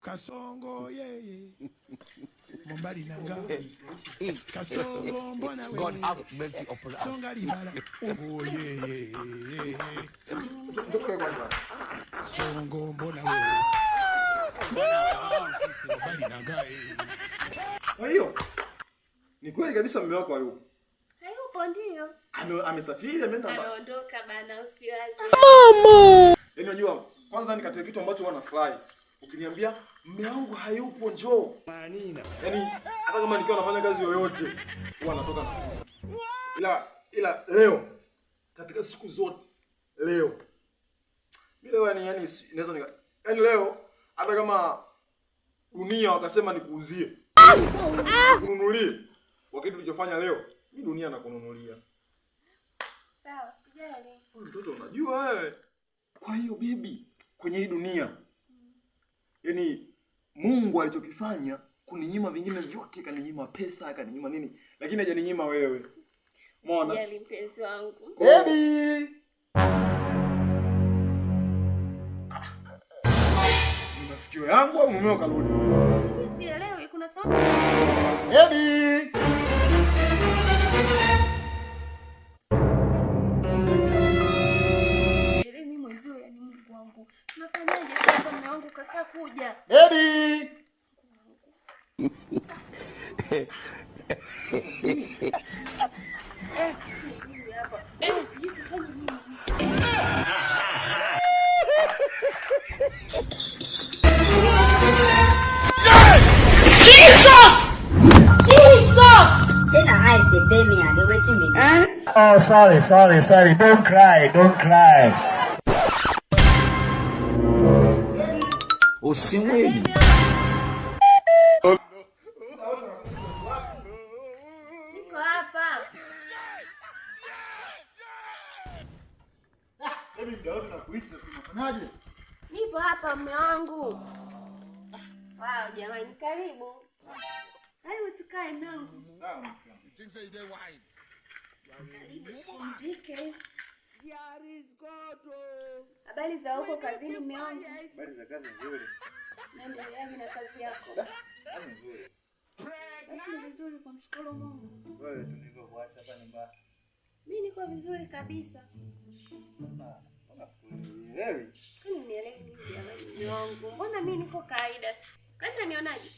Kasongo ye Mombali nanga Kasongo mbona we God have mercy upon us. Songa libala oh ye Kasongo mbona we Mombali nanga Kwa hiyo ni kweli kabisa mume wako hayupo? Hayupo ndio. Amesafiri ameenda mbali. Anaondoka bana usiwazi. Mama. Yaani unajua kwanza ni katika kitu ambacho wanafurahi. Ukiniambia mume wangu hayupo njoo. Manina. Yaani hata kama nikiwa nafanya kazi yoyote huwa natoka na. Ila leo katika siku zote leo. Mimi leo yani inaweza yaani leo hata kama dunia wakasema nikuuzie. Kununulie. Kwa kitu ulichofanya leo, mimi dunia nakununulia. Sawa, sijali. Mtoto unajua wewe. Kwa hiyo baby, kwenye hii dunia yani Mungu alichokifanya kuninyima vingine vyote, kaninyima pesa, kaninyima nini, lakini hajaninyima wewe. Umeona? Sijali mpenzi wangu. Baby. Ni masikio yangu au mumeo karudi? Sielewi kuna sauti. Baby. Mimi mwenyewe yani Mungu wangu. Tunafanyaje sasa mume wangu kashakuja? Baby. Oh, sorry. Don't cry. Usimweni. Niko hapa. Nipo hapa mume wangu. Wow, jamani karibu. Hayo tukae mume wangu. Sawa. Mzike. Habari za huko kazini mume wangu? Habari za kazi nzuri. Naendeleaje na kazi yako? Kazi nzuri. Basi ni vizuri kumshukuru Mungu. Wewe tulivyokuacha hapa ni mbaya. Mimi niko vizuri kabisa. Mbona sikuelewi? Kani nielewi nini jamani mume wangu? Mbona mimi niko kawaida tu? Kani nionaje?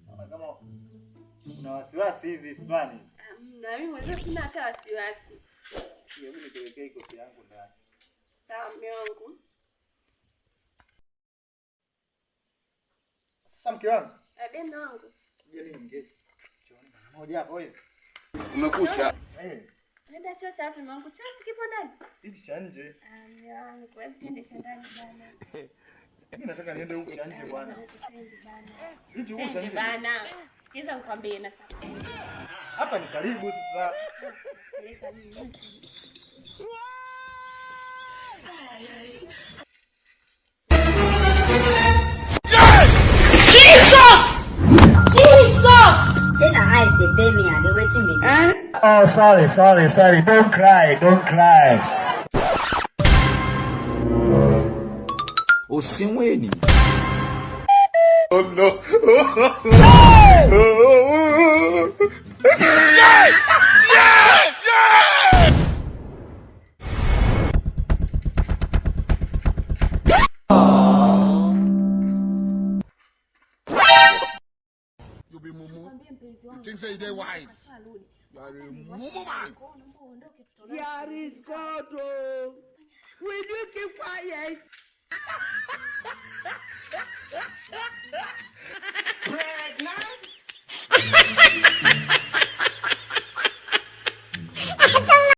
Naona kama una wasiwasi hivi fulani. Na mimi mwenyewe sina hata wasiwasi. Sio mimi nipelekee kopi yangu ndani. Sawa mume wangu. Sasa mke wangu. Mume wangu. Je, nini mgeni? Chooni mara moja hapo wewe. Umekucha. Nenda choo cha mume wangu. Choo kipo ndani. Hivi cha nje. Mume wangu, hebu twende cha ndani bana. Mimi nataka niende huko cha nje bwana. Hichi huko cha nje bana. Sikiza nikwambie na sasa. Hapa ni karibu sasa. Oh, sorry. Don't cry. Usimweni. Oh no. You be mumu. You think say they wise? You are a mumu man. Here is God. Will you keep quiet?